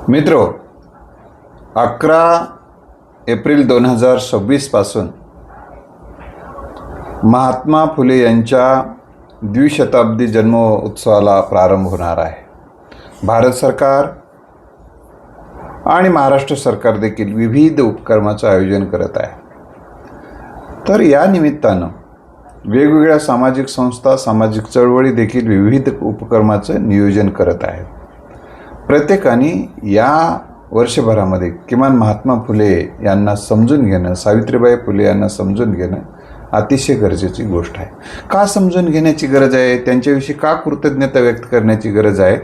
मित्रो, 11 एप्रिल 2026 पासून महात्मा फुले यांच्या द्विशताब्दी जन्म उत्सवाला प्रारंभ होणार आहे. भारत सरकार आणि महाराष्ट्र सरकार देखील विविध उपक्रमाचं आयोजन करत आहे. तर या निमित्तानं वेगवेगळ्या सामाजिक संस्था, सामाजिक चळवळी देखील विविध उपक्रमाचं नियोजन करत आहेत. प्रत्येकाने या वर्षभरामध्ये किमान महात्मा फुले यांना समजून घेणं, सावित्रीबाई फुले यांना समजून घेणं अतिशय गरजेची गोष्ट आहे. का समजून घेण्याची गरज आहे, त्यांच्याविषयी का कृतज्ञता व्यक्त करण्याची गरज आहे,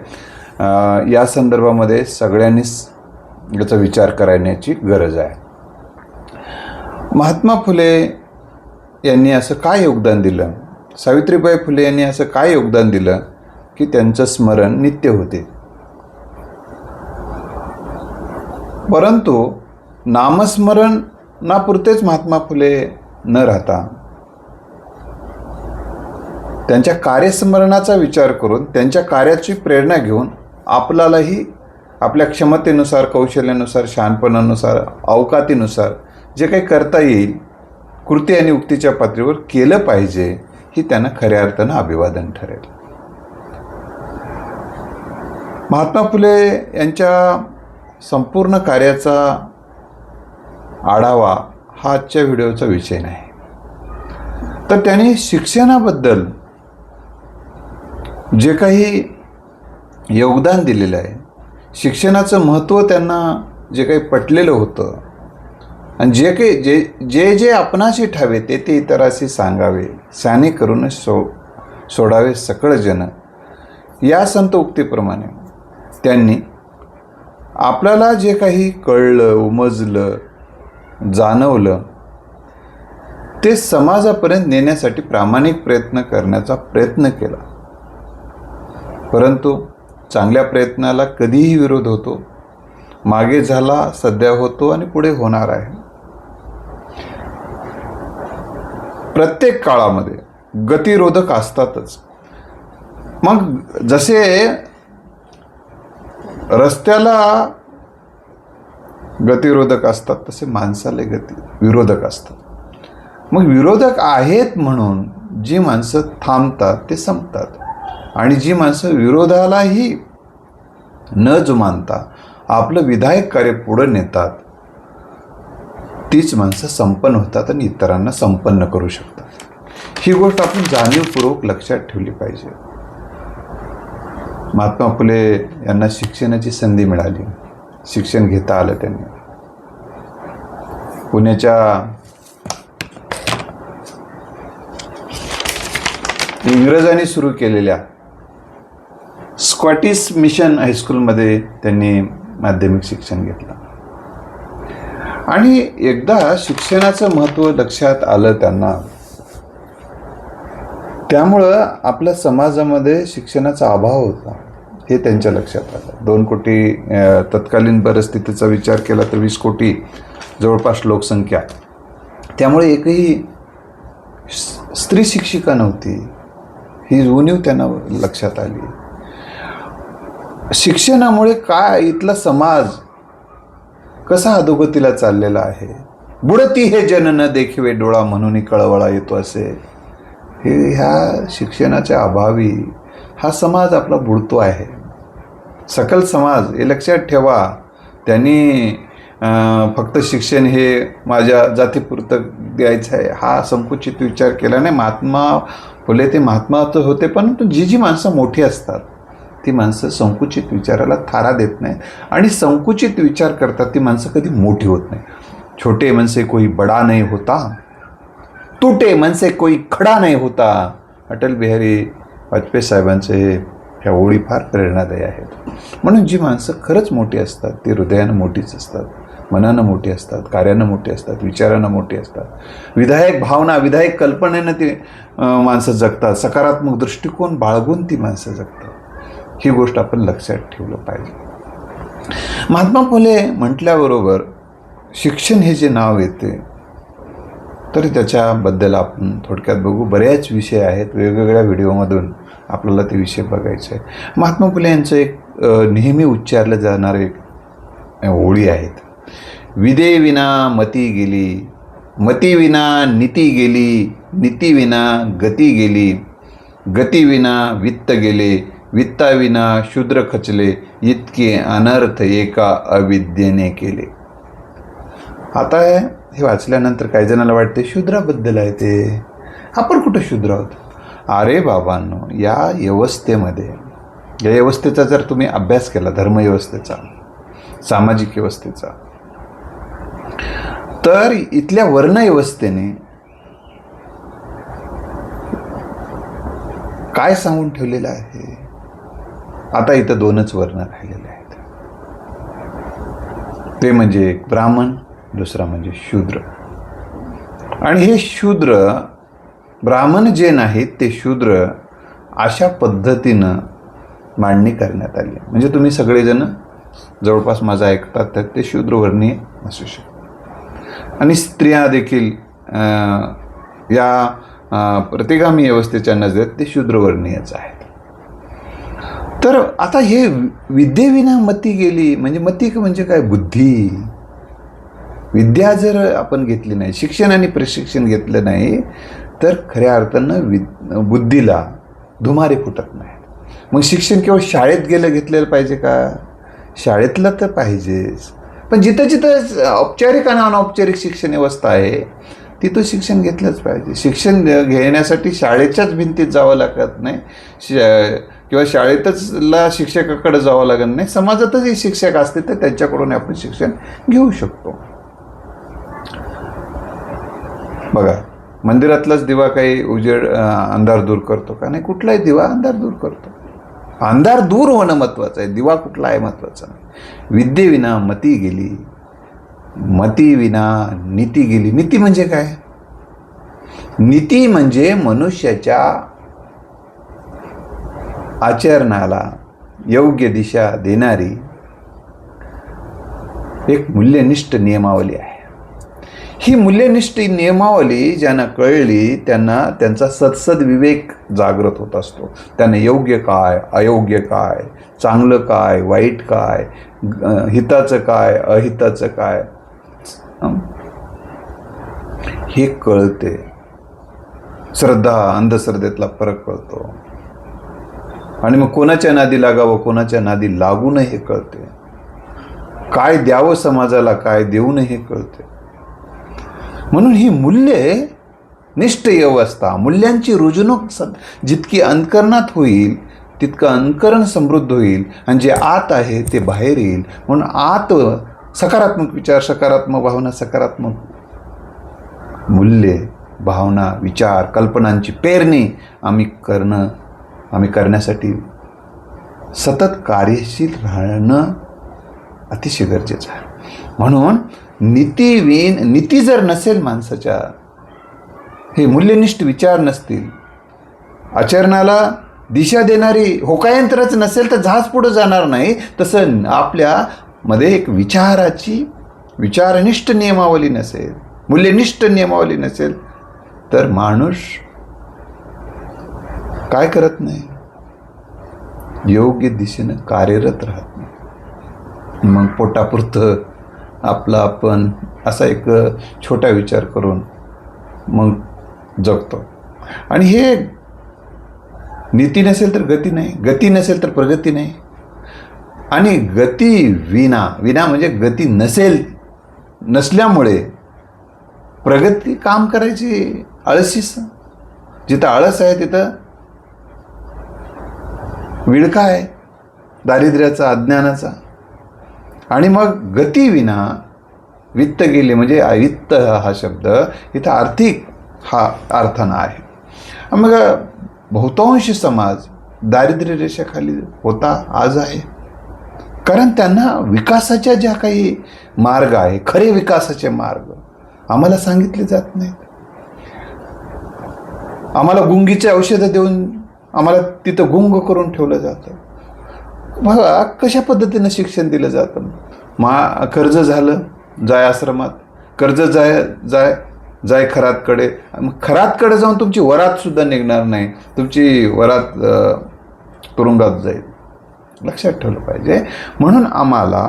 या संदर्भामध्ये सगळ्यांनीच याचा विचार करण्याची गरज आहे. महात्मा फुले यांनी असं काय योगदान दिलं, सावित्रीबाई फुले यांनी असं काय योगदान दिलं की त्यांचं स्मरण नित्य होते. परंतु नामस्मरणापुरतेच महात्मा फुले न राहता त्यांच्या कार्यस्मरणाचा विचार करून, त्यांच्या कार्याची प्रेरणा घेऊन आपल्यालाही आपल्या क्षमतेनुसार, कौशल्यानुसार, शहाणपणानुसार, अवकातीनुसार जे काही करता येईल कृती आणि उक्तीच्या पातळीवर केलं पाहिजे, ही त्यांना खऱ्या अर्थानं अभिवादन ठरेल. महात्मा फुले यांच्या संपूर्ण कार्याचा आढावा हा आजच्या व्हिडिओचा विषय नाही. तर त्यांनी शिक्षणाबद्दल जे काही योगदान दिलेलं आहे, शिक्षणाचं महत्त्व त्यांना जे काही पटलेलं होतं आणि जे काही जे आपणाशी ठावे ते इतराशी सांगावे, शाने करूनच सोडावे सकळ जन, या संत उक्तीप्रमाणे त्यांनी आपल्याला जे काही कळलं, उमजलं, जाणवलं ते समाजापर्यंत नेण्यासाठी प्रामाणिक प्रयत्न करण्याचा प्रयत्न केला. परंतु चांगल्या प्रयत्नाला कधीही विरोध होतो, मागे झाला, सध्या होतो आणि पुढे होणार आहे. प्रत्येक काळामध्ये गतिरोधक असतातच. मग जसे रस्त्याला गतिरोधक असतात तसे माणसाला विरोधक असतात. मग विरोधक आहेत म्हणून जी माणसं थांबतात ते संपतात, आणि जी माणसं विरोधालाही न जुमानता आपलं विधायक कार्य पुढे नेतात तीच माणसं संपन्न होतात आणि इतरांना संपन्न करू शकतात. ही गोष्ट आपण जाणीवपूर्वक लक्षात ठेवली पाहिजे. महात्मा फुले यांना शिक्षणाची संधी मिळाली, शिक्षण घेता आलं त्यांनी. पुण्याच्या इंग्रजांनी सुरू केलेल्या स्कॉटिश मिशन हायस्कूलमध्ये त्यांनी माध्यमिक शिक्षण घेतलं. आणि एकदा शिक्षणाचं महत्त्व लक्षात आलं त्यांना, त्यामुळं आपल्या समाजामध्ये शिक्षणाचा अभाव होता हे त्यांच्या लक्षात आलं. 2 कोटी तत्कालीन परिस्थितीचा विचार केला तर 20 कोटी जवळपास लोकसंख्या, त्यामुळे एकही स्त्री शिक्षिका नव्हती. ही उणीव त्यांना लक्षात आली. शिक्षणामुळे काय इथला समाज कसा अधोगतीला चाललेला आहे, बुडती हे जन न देखिवे डोळा म्हणून कळवळा येतो असे, हे ह्या शिक्षणाच्या अभावी हा समाज आपला बुडतो आहे. सकल समाज हे लक्षात ठेवा. त्यांनी फक्त शिक्षण हे माझ्या जातीपुरतं द्यायचं आहे हा संकुचित विचार केला नाही. महात्मा फुले ते महात्मा होते, परंतु जी माणसं मोठी असतात ती माणसं संकुचित विचाराला थारा देत नाही, आणि संकुचित विचार करतात ती माणसं कधी मोठी होत नाही. छोटे मन से कोई बडा नहीं होता, तुटे मन से कोई खडा नाही होता. अटल बिहारी वाजपेयी साहेबांचे ह्या ओळी फार प्रेरणादायी आहेत. म्हणून जी माणसं खरंच मोठी असतात ती हृदयानं मोठीच असतात, मनानं मोठी असतात, कार्यानं मोठी असतात, विचारानं मोठी असतात, विधायक भावना, विधायक कल्पनेनं ती माणसं जगतात, सकारात्मक दृष्टिकोन बाळगून ती माणसं जगतात. ही गोष्ट आपण लक्षात ठेवलं पाहिजे. महात्मा फुले म्हटल्याबरोबर शिक्षण हे जे नाव येते तर त्याच्याबद्दल आपण थोडक्यात बघू. बऱ्याच विषय आहेत, वेगवेगळ्या व्हिडिओमधून आपल्याला ते विषय बघायचे आहे. महात्मा फुले यांचं एक नेहमी उच्चारलं जाणारं एक ओळी आहेत. विदेविना मती गेली, मतीविना नीती गेली, नीतीविना गती गेली, गतीविना वित्त गेले, वित्ताविना शूद्र खचले, इतके अनर्थ एका अविद्येने केले. आता हे वाचल्यानंतर काही जणांना वाटते शूद्राबद्दल आहे ते. आपण कुठं शूद्र आहोत? अरे बाबांनो, या व्यवस्थेमध्ये, या व्यवस्थेचा जर तुम्ही अभ्यास केला, धर्मव्यवस्थेचा, सामाजिक व्यवस्थेचा, तर इथल्या वर्णव्यवस्थेने काय सांगून ठेवलेलं आहे? आता इथं दोनच वर्ण राहिलेले आहेत, ते म्हणजे एक ब्राह्मण, दुसरा म्हणजे शूद्र. आणि हे शूद्र, ब्राह्मण जे नाहीत ते शूद्र अशा पद्धतीनं मांडणी करण्यात आली. म्हणजे तुम्ही सगळेजण जवळपास माझं ऐकतात तर ते शूद्रवर्णीय असू शकतात. आणि स्त्रिया देखील या प्रतिगामी व्यवस्थेच्या नजरेत ते शूद्रवर्णीयच आहेत. तर आता हे विद्येविना मती गेली, म्हणजे मती म्हणजे काय? बुद्धी. विद्या जर आपण घेतली नाही, शिक्षण आणि प्रशिक्षण घेतलं नाही, तर खऱ्या अर्थानं बुद्धीला धुमारे फुटत नाहीत. मग शिक्षण केवळ शाळेत घेतलेलं पाहिजे का? शाळेतलं तर पाहिजेच, पण जिथं जिथं औपचारिक आणि अनौपचारिक शिक्षण व्यवस्था आहे तिथं शिक्षण घेतलंच पाहिजे. शिक्षण घेण्यासाठी शाळेच्याच भिंतीत जावं लागत नाही, किंवा शाळेतचला शिक्षकाकडे जावं लागत नाही. समाजातही शिक्षक असते तर त्यांच्याकडून आपण शिक्षण घेऊ शकतो. बघा, मंदिरातलाच दिवा काही उजेड अंधार दूर करतो का? नाही, कुठलाही दिवा अंधार दूर करतो. अंधार दूर होणं महत्त्वाचं आहे, दिवा कुठला आहे महत्त्वाचा नाही. विद्येविना मती गेली, मतीविना नीती गेली. नीती म्हणजे काय? नीती म्हणजे मनुष्याच्या आचरणाला योग्य दिशा देणारी एक मूल्यनिष्ठ नियमावली आहे. ही मूल्यनिष्ठ नियमावली ज्यांना कळली त्यांना त्यांचा सत्सद विवेक जागृत होत असतो. त्यांना योग्य काय, अयोग्य काय, चांगलं काय, वाईट काय, हिताचं काय, अहिताचं काय, हे कळते. श्रद्धा अंधश्रद्धेतला फरक कळतो. आणि मग कोणाच्या नादी लागावं, कोणाच्या नादी लागू नये हे कळते. काय द्यावं समाजाला, काय देऊ नये हे कळते. म्हणून ही मूल्ये निष्ठ व्यवस्था, मूल्यांची रुजवणूक जितकी अंतकरणात होईल तितकं अंतकरण समृद्ध होईल, आणि जे आत आहे ते बाहेर येईल. म्हणून आत सकारात्मक विचार, सकारात्मक भावना, सकारात्मक मूल्ये, भावना, विचार, कल्पनांची पेरणी आम्ही करण्यासाठी सतत कार्यशील राहणं अतिशय गरजेचं आहे. म्हणून नीती जर नसेल माणसाच्या, हे मूल्यनिष्ठ विचार नसतील, आचरणाला दिशा देणारी होकायंत्रच नसेल तर जहाज पुढे जाणार नाही. तसं आपल्यामध्ये एक विचारनिष्ठ नियमावली नसेल, मूल्यनिष्ठ नियमावली नसेल तर माणूस काय करत नाही? योग्य दिशेनं कार्यरत राहत नाही. मग पोटापुरतं आपण असा एक छोटा विचार करून मग जगतो. आणि हे नीती नसेल तर गती नाही, गती नसेल तर प्रगती नाही. आणि गती विना म्हणजे गती नसल्यामुळे प्रगती काम करायची आळसीच. जिथं आळस आहे तिथं विळखा आहे दारिद्र्याचा, अज्ञानाचा. आणि मग गती विना वित्त गेले, म्हणजे वित्त हा शब्द इथं आर्थिक हा अर्थानं आहे. मग बहुतांश समाज दारिद्र्य रेषेखाली होता, आज आहे. कारण त्यांना विकासाच्या ज्या काही मार्ग आहे, खरे विकासाचे मार्ग आम्हाला सांगितले जात नाहीत. आम्हाला गुंगीचे औषधं देऊन आम्हाला तिथं गुंग करून ठेवलं जातं. बघा कशा पद्धतीनं शिक्षण दिलं जातं. कर्ज झालं जाय आश्रमात, कर्ज जाय खरातकडे. मग खरातकडे जाऊन तुमची वरात सुद्धा निघणार नाही, तुमची वरात तुरुंगात जाईल. लक्षात ठेवलं पाहिजे. म्हणून आम्हाला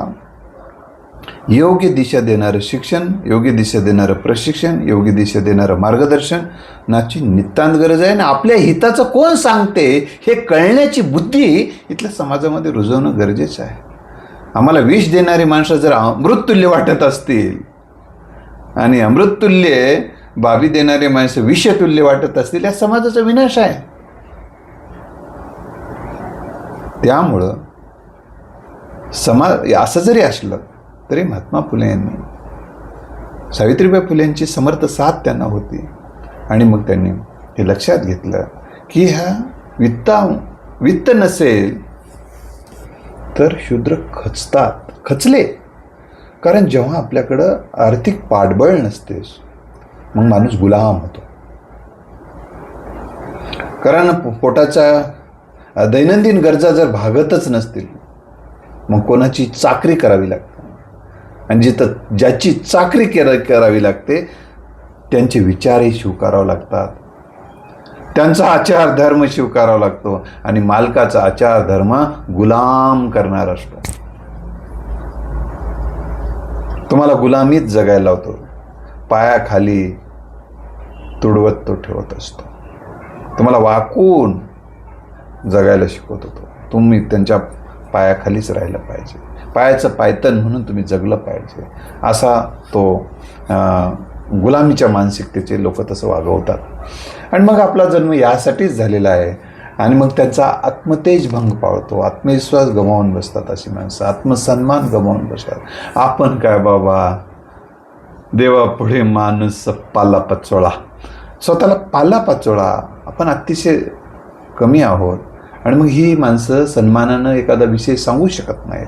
योग्य दिशा देणारं शिक्षण, योग्य दिशा देणारं प्रशिक्षण, योग्य दिशा देणारं मार्गदर्शनाची नितांत गरज आहे. आणि आपल्या हिताचं कोण सांगते हे कळण्याची बुद्धी इथल्या समाजामध्ये रुजवणं गरजेचं आहे. आम्हाला विष देणारी माणसं जर अमृततुल्य वाटत असतील आणि अमृततुल्य बाबी देणारे माणसं विषतुल्य वाटत असतील, या समाजाचा विनाश आहे. त्यामुळं समाज असं जरी असलं तरी महात्मा फुले यांनी, सावित्रीबाई फुलेंची समर्थ साथ त्यांना होती. आणि मग त्यांनी हे लक्षात घेतलं की ह्या वित्त नसेल तर शूद्र खचले. कारण जेव्हा आपल्याकडं आर्थिक पाठबळ नसतेस मग माणूस गुलाम होतो. कारण पोटाच्या दैनंदिन गरजा जर भागतच नसतील मग कोणाची चाकरी करावी लागते. आणि ज्याची चाकरी करावी लागते त्यांचे विचारही स्वीकारावे लागतात, त्यांचा आचार धर्म स्वीकारावा लागतो. आणि मालकाचा आचार धर्म गुलाम करणार असतो. तुम्हाला गुलामीत जगायला लावतो, पायाखाली तुडवत तो ठेवत असतो. तुम्हाला वाकून जगायला शिकवत होतो. तुम्ही त्यांच्या पायाखालीच राहिलं पाहिजे, पायाचं पायतन म्हणून तुम्ही जगलं पाहिजे, असा तो गुलामीच्या मानसिकतेचे लोक तसं वागवतात. आणि मग आपला जन्म यासाठीच झालेला आहे. आणि मग त्यांचा आत्मतेज भंग पावतो, आत्मविश्वास गमावून बसतात अशी माणसं, आत्मसन्मान गमावून बसतात. आपण काय बाबा, देवापुढे माणूस पालापाचोळा, स्वतःला पालापाचोळा, आपण अतिशय कमी आहोत. आणि मग ही माणसं सन्मानानं एखादा विषय सांगू शकत नाहीत,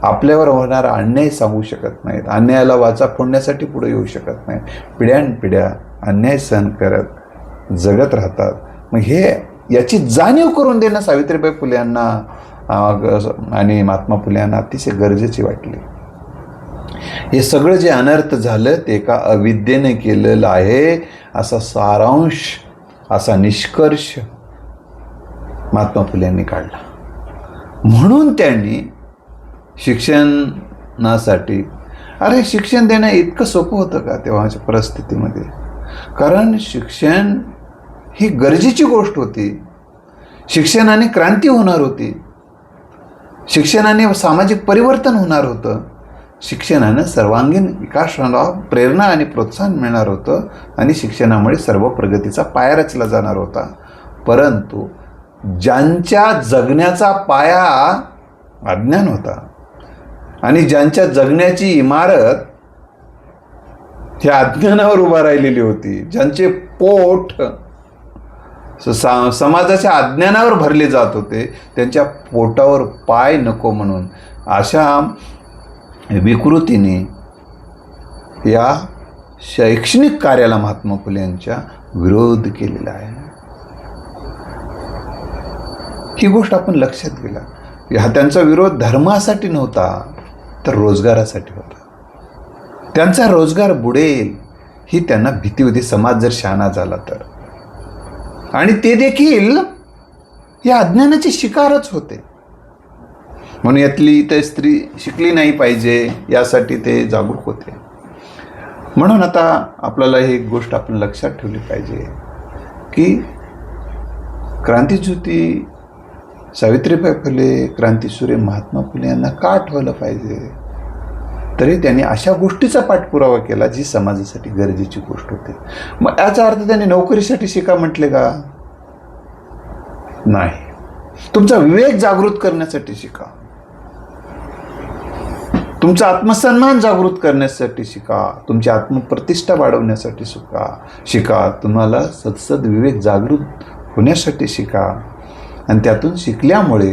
आपल्यावर होणारा अन्याय सांगू शकत नाहीत, अन्यायाला वाचा फोडण्यासाठी पुढे येऊ शकत नाहीत, पिढ्यानपिढ्या अन्याय सहन करत जगत राहतात. मग हे याची जाणीव करून देणं सावित्रीबाई फुले यांना आणि महात्मा फुले यांना अतिशय गरजेची वाटली. हे सगळं जे अनर्थ झालं ते एका अविद्येने केलेलं आहे असा सारांश, असा निष्कर्ष महात्मा फुले यांनी काढला. म्हणून त्यांनी शिक्षणासाठी, अरे शिक्षण देणं इतकं सोपं होतं का तेव्हाच्या परिस्थितीमध्ये? कारण शिक्षण ही गरजेची गोष्ट होती. शिक्षणाने क्रांती होणार होती, शिक्षणाने सामाजिक परिवर्तन होणार होतं, शिक्षणानं सर्वांगीण विकासाला प्रेरणा आणि प्रोत्साहन मिळणार होतं आणि शिक्षणामुळे सर्व प्रगतीचा पाया रचला जाणार होता. परंतु ज्यांच्या जगण्याचा पाया अज्ञान होता आणि ज्यांच्या जगण्याची इमारत ह्या अज्ञानावर उभा राहिलेली होती, ज्यांचे पोट समाजाच्या अज्ञानावर भरले जात होते, त्यांच्या पोटावर पाय नको म्हणून अशा विकृतीने या शैक्षणिक कार्याला महात्मा फुले यांच्या विरोध केलेला आहे. ही गोष्ट आपण लक्षात गेला. हा त्यांचा विरोध धर्मासाठी नव्हता तर रोजगारासाठी होता. त्यांचा रोजगार बुडेल ही त्यांना भीती होती, समाज जर शहाणा झाला तर. आणि ते देखील या अज्ञानाचे शिकारच होते. म्हणून यातली तर स्त्री शिकली नाही पाहिजे यासाठी ते जागरूक होते. म्हणून आता आपल्याला ही गोष्ट आपण लक्षात ठेवली पाहिजे की क्रांतीज्योती सावित्रीबाई फुले, क्रांतीसूर्य महात्मा फुले यांना का आठवलं पाहिजे? तरी त्यांनी अशा गोष्टीचा पाठपुरावा केला जी समाजासाठी गरजेची गोष्ट होती. मग याचा अर्थ त्यांनी नोकरीसाठी शिका म्हटले का? नाही. तुमचा विवेक जागृत करण्यासाठी शिका, तुमचा आत्मसन्मान जागृत करण्यासाठी शिका, तुमची आत्मप्रतिष्ठा वाढवण्यासाठी शिका, तुम्हाला सदसद विवेक जागृत होण्यासाठी शिका. आणि त्यातून शिकल्यामुळे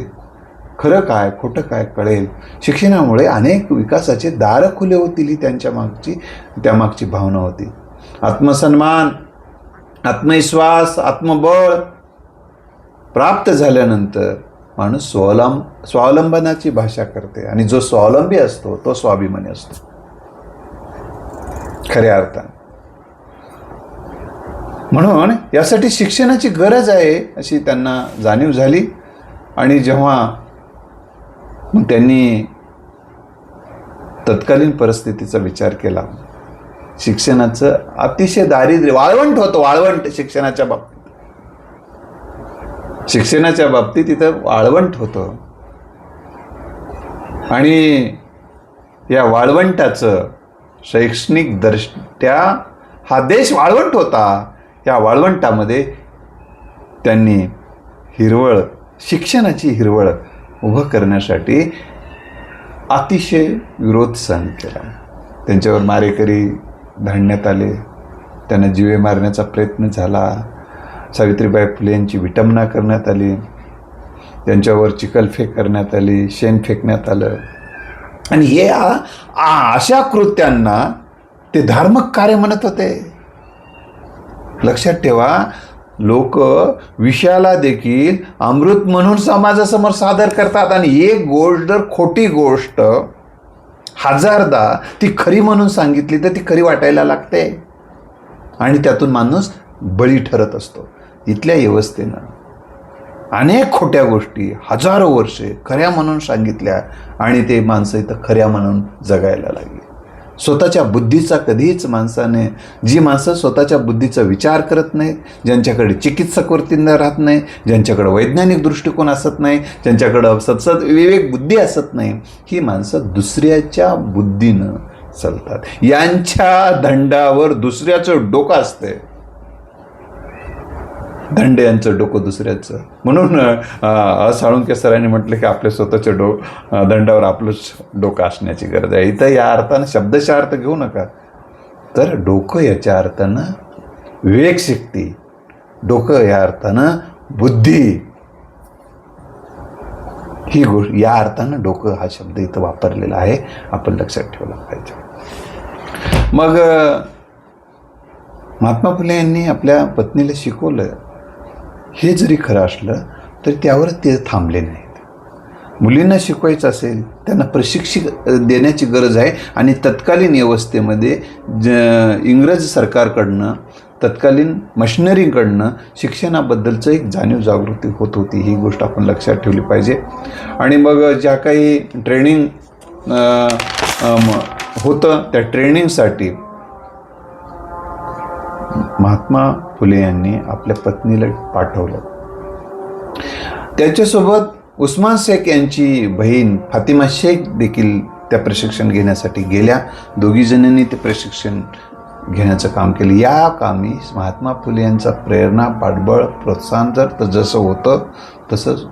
खरं काय खोटं काय कळेल. शिक्षणामुळे अनेक विकासाचे दार खुले होतील ही त्यामागची भावना होती. आत्मसन्मान, आत्मविश्वास, आत्मबळ प्राप्त झाल्यानंतर माणूस स्वावलंबनाची भाषा करते आणि जो स्वावलंबी असतो तो स्वाभिमानी असतो खऱ्या अर्थाने. म्हणून यासाठी शिक्षणाची गरज आहे अशी त्यांना जाणीव झाली. आणि जेव्हा त्यांनी तत्कालीन परिस्थितीचा विचार केला, शिक्षणाचं अतिशय दारिद्र्य, वाळवंट होतं, वाळवंट शिक्षणाच्या बाबतीत इथं वाळवंट होतं. आणि या वाळवंटाचं शैक्षणिक दृष्ट्या हा देश वाळवंट होता. या वाळवंटामध्ये त्यांनी हिरवळ, शिक्षणाची हिरवळ उभं करण्यासाठी अतिशय विरोध सहन केला. त्यांच्यावर मारेकरी धाडण्यात आले, त्यांना जीवे मारण्याचा प्रयत्न झाला, सावित्रीबाई फुले यांची विटंबना करण्यात आली, त्यांच्यावर चिखलफेक करण्यात आली, शेण फेकण्यात आलं. आणि हे अशा कृत्यांना ते धार्मिक कार्य म्हणत होते. लक्षात ठेवा, लोक विषयाला देखील अमृत म्हणून समाजासमोर सादर करतात. आणि एक गोष्ट जर खोटी गोष्ट हजारदा ती खरी म्हणून सांगितली तर ती खरी वाटायला लागते आणि त्यातून माणूस बळी ठरत असतो. इथल्या व्यवस्थेनं अनेक खोट्या गोष्टी हजारो वर्षे खऱ्या म्हणून सांगितल्या आणि ते माणसं इथं खऱ्या म्हणून जगायला लागली. स्वतःच्या बुद्धीचा कधीच माणसाने, जी माणसं स्वतःच्या बुद्धीचा विचार करत नाहीत, ज्यांच्याकडे चिकित्सक वृत्तीनं राहत नाही, ज्यांच्याकडे वैज्ञानिक दृष्टिकोन असत नाही, ज्यांच्याकडं सतसत विवेक बुद्धी असत नाही, ही माणसं दुसऱ्याच्या बुद्धीनं चालतात. यांच्या दंडावर दुसऱ्याचं डोकं असते. दंड यांचं डोकं दुसऱ्याचं. म्हणून साळुंखे सरांनी म्हटलं की आपल्या स्वतःच्या दंडावर आपलंच डोकं असण्याची गरज आहे. इथं या अर्थानं शब्दशः अर्थ घेऊ नका, तर डोकं याच्या अर्थानं विवेकशक्ती, डोकं या अर्थानं बुद्धी, ही गोष्ट या अर्थानं डोकं हा शब्द इथं वापरलेला आहे, आपण लक्षात ठेवला पाहिजे. मग महात्मा फुले यांनी आपल्या पत्नीला शिकवलं. हे जरी खरं असलं तरी त्यावर ते थांबले नाहीत. मुलींना शिकवायचं असेल, त्यांना प्रशिक्षण देण्याची गरज आहे. आणि तत्कालीन व्यवस्थेमध्ये इंग्रज सरकारकडनं, तत्कालीन मशिनरीकडनं शिक्षणाबद्दलचं एक जाणीव जागृती होत होती. ही गोष्ट आपण लक्षात ठेवली पाहिजे. आणि मग ज्या काही ट्रेनिंग होतं त्या ट्रेनिंगसाठी महात्मा फुले यांनी आपल्या पत्नीला पाठवलं. त्याच्यासोबत उस्मान शेख यांची बहीण फातिमा शेख देखील त्या प्रशिक्षण घेण्यासाठी गेल्या. दोघी जणांनी ते प्रशिक्षण घेण्याचं काम केलं. या कामी महात्मा फुले यांचा प्रेरणा, पाठबळ, प्रोत्साहन जर जसं होतं तसंच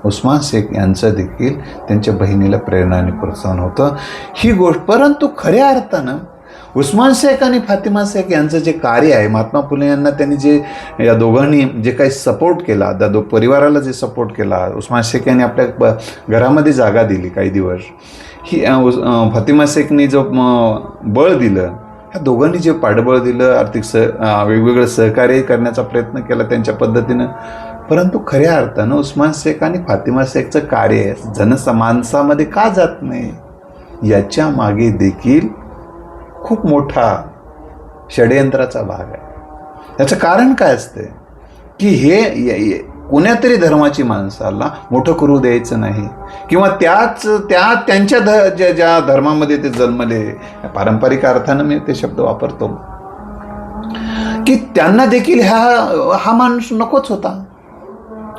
उस्मान शेख यांचं देखील त्यांच्या बहिणीला प्रेरणा आणि प्रोत्साहन होतं. ही गोष्ट, परंतु खऱ्या अर्थानं उस्मान शेख आणि फातिमा शेख यांचं जे कार्य आहे, महात्मा फुले यांना त्यांनी जे, या दोघांनी जे काही सपोर्ट केला, त्या परिवाराला जे सपोर्ट केला, उस्मान शेख यांनी आपल्या घरामध्ये जागा दिली काही दिवस, ही फातिमा शेखनी जो बळ दिलं, ह्या दोघांनी जे पाठबळ दिलं, आर्थिक वेगवेगळं सहकार्य करण्याचा प्रयत्न केला त्यांच्या पद्धतीनं. परंतु खऱ्या अर्थानं उस्मान शेख आणि फातिमा शेखचं कार्य जनमानसामध्ये का जात नाही, याच्या मागे देखील खूप मोठा षडयंत्राचा भाग आहे. याचं कारण काय असते की हे कोण्यातरी धर्माची माणसाला मोठं करू द्यायचं नाही, किंवा त्यांच्या ज्या धर्मामध्ये ते जन्मले, पारंपरिक अर्थानं मी ते शब्द वापरतो, की त्यांना देखील हा माणूस नकोच होता.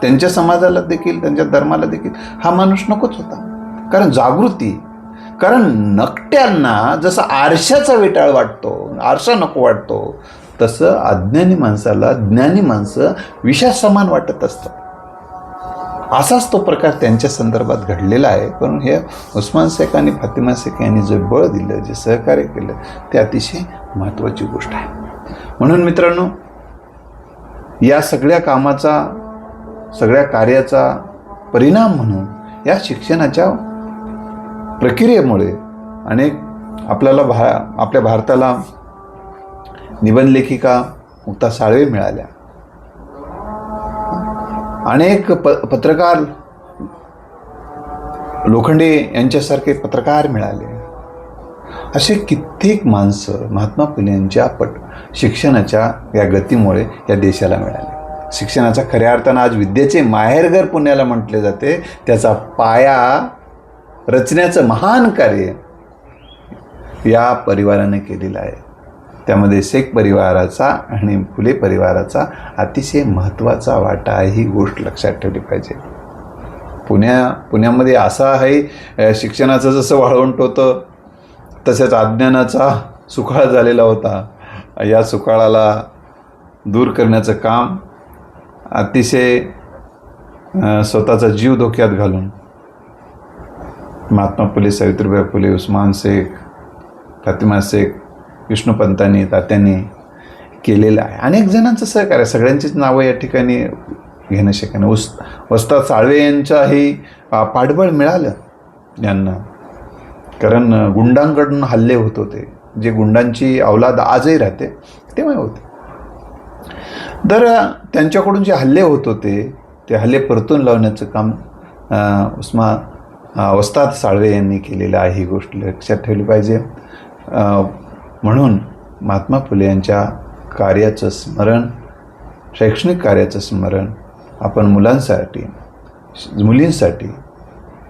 त्यांच्या समाजाला देखील, त्यांच्या धर्माला देखील हा माणूस नकोच होता. कारण जागृती, कारण नकट्यांना जसं आरशाचा विटाळ वाटतो, आरसा नको वाटतो, तसं अज्ञानी माणसाला ज्ञानी माणसं विषा समान वाटत असतात. असाच तो प्रकार त्यांच्या संदर्भात घडलेला आहे. पण हे उस्मान शेख आणि फातिमा शेख यांनी जे बळ दिलं, जे सहकार्य केलं, ते अतिशय महत्त्वाची गोष्ट आहे. म्हणून मित्रांनो, या सगळ्या कामाचा, सगळ्या कार्याचा परिणाम म्हणून या शिक्षणाच्या प्रक्रियेमुळे अनेक आपल्या भारताला निबंध लेखिका मुक्ता साळवे मिळाल्या, अनेक पत्रकार, लोखंडे यांच्यासारखे पत्रकार मिळाले. असे कित्येक माणसं महात्मा फुले यांच्या शिक्षणाच्या या गतीमुळे या देशाला मिळाले. शिक्षणाचा खऱ्या अर्थानं आज विद्येचे माहेरघर पुण्याला म्हटले जाते. त्याचा पाया रचण्याचं महान कार्य या परिवाराने केलेला आहे. त्यामध्ये शेख परिवाराचा आणि फुले परिवाराचा अतिशय महत्त्वाचा वाटा आहे. ही गोष्ट लक्षात ठेवली पाहिजे. पुण्यामध्ये असा आहे, शिक्षणाचं जसं वाळवंट होतं तसेच अज्ञानाचा सुकाळ झालेला होता. या सुकाळाला दूर करण्याचं काम अतिशय स्वतःचा जीव धोक्यात घालून महात्मा फुले, सावित्रीबाई फुले, उस्मान शेख, फातिमा शेख, विष्णुपंतांनी, तात्यांनी केलेलं आहे. अनेक जणांचं सहकार्य, सगळ्यांचीच नावं या ठिकाणी घेणं शक्य नाही. वस्ताद साळवे यांचाही पाठबळ मिळालं यांना, कारण गुंडांकडून हल्ले होत होते. जे गुंडांची अवलाद आजही राहते तेव्हा होते. तर त्यांच्याकडून जे हल्ले होत होते ते हल्ले परतून लावण्याचं काम वस्ताद साळवे यांनी केलेलं आहे. ही गोष्ट लक्षात ठेवली पाहिजे. म्हणून महात्मा फुले यांच्या कार्याचं स्मरण, शैक्षणिक कार्याचं स्मरण आपण मुलांसाठी, मुलींसाठी,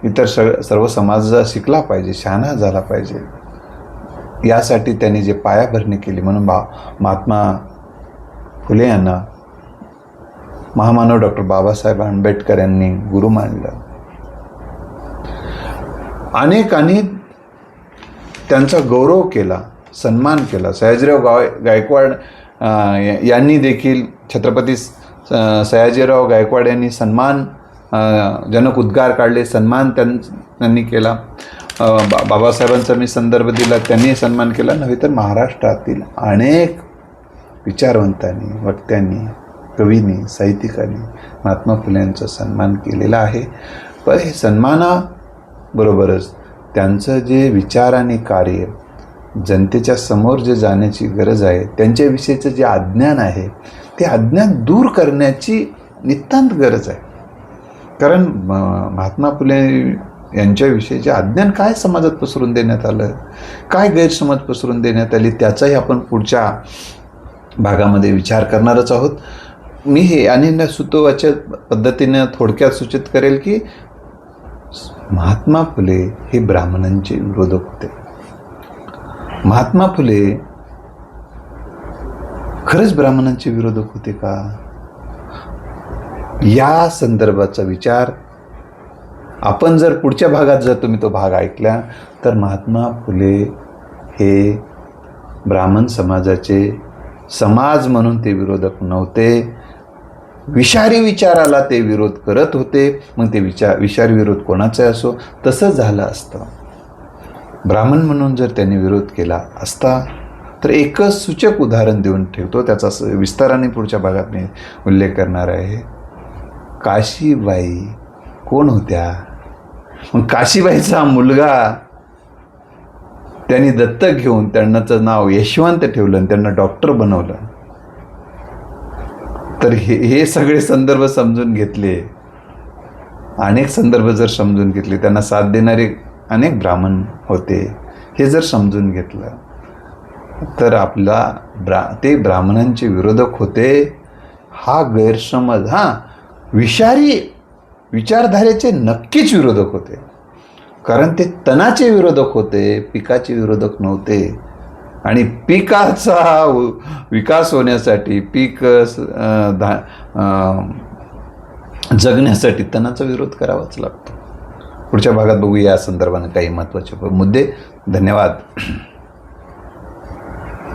इतर सर्व समाज शिकला पाहिजे, शहाणा झाला पाहिजे. यासाठी त्यांनी जे पायाभरणी केली, म्हणून महात्मा फुले यांना महामानव डॉक्टर बाबासाहेब आंबेडकर यांनी गुरु मानलं. अनेकांनी त्यांचा गौरव केला, सन्मान केला. सयाजीराव गायकवाड यांनी देखील, छत्रपती सयाजीराव गायकवाड यांनी सन्मान जनक उद्गार काढले, सन्मान त्यांनी केला. बाबासाहेबांचा मी संदर्भ दिला, त्यांनी सन्मान केला. नव्हे तर महाराष्ट्रातील अनेक विचारवंतांनी, वक्त्यांनी, कवींनी, साहित्यिकांनी महात्मा फुले यांचा सन्मान केलेला आहे. पण हे सन्मानाबरोबरच त्यांचं जे विचार आणि कार्य, जनतेच्या समोर जे जाण्याची गरज आहे, त्यांच्याविषयीचं जे अज्ञान आहे ते अज्ञान दूर करण्याची नितांत गरज आहे. कारण महात्मा फुले यांच्याविषयीचे अज्ञान काय समाजात पसरून देण्यात आलं, काय गैरसमज पसरून देण्यात आली, त्याचाही आपण पुढच्या भागामध्ये विचार करणारच आहोत. मी हे आणि सुतोवाच्या पद्धतीनं थोडक्यात सूचित करेल की महात्मा फुले हे ब्राह्मणांचे विरोधक होते. महात्मा फुले खरंच ब्राह्मणांचे विरोधक होते का? या संदर्भाचा विचार आपण जर पुढच्या भागात जर तुम्ही तो भाग ऐकला तर महात्मा फुले हे ब्राह्मण समाजाचे समाज म्हणून ते विरोधक नव्हते. विषारी विचाराला ते विरोध करत होते. मग ते विषारी विरोध कोणाचा असो, तसं झालं असतं. ब्राह्मण म्हणून जर त्यांनी विरोध केला असता तर एकच सूचक उदाहरण देऊन ठेवतो, त्याचा विस्ताराने पुढच्या भागात मी उल्लेख करणार आहे. काशीबाई कोण होत्या? मग काशीबाईचा मुलगा त्यांनी दत्तक घेऊन त्यांचं नाव यशवंत ठेवलं आणि त्यांना डॉक्टर बनवलं. तर हे सगळे संदर्भ समजून घेतले, अनेक संदर्भ जर समजून घेतले, त्यांना साथ देणारे अनेक ब्राह्मण होते, हे जर समजून घेतलं तर आपला ते ब्राह्मणांचे विरोधक होते हा गैरसमज, विषारी विचारधारेचे नक्कीच विरोधक होते. कारण ते तणाचे विरोधक होते, पिकाचे विरोधक नव्हते. आणि पिकाचा विकास होण्यासाठी, पीक जगण्यासाठी तणाचा विरोध करावाच लागतो. पुढच्या भागात बघू या संदर्भाने काही महत्त्वाचे मुद्दे. धन्यवाद.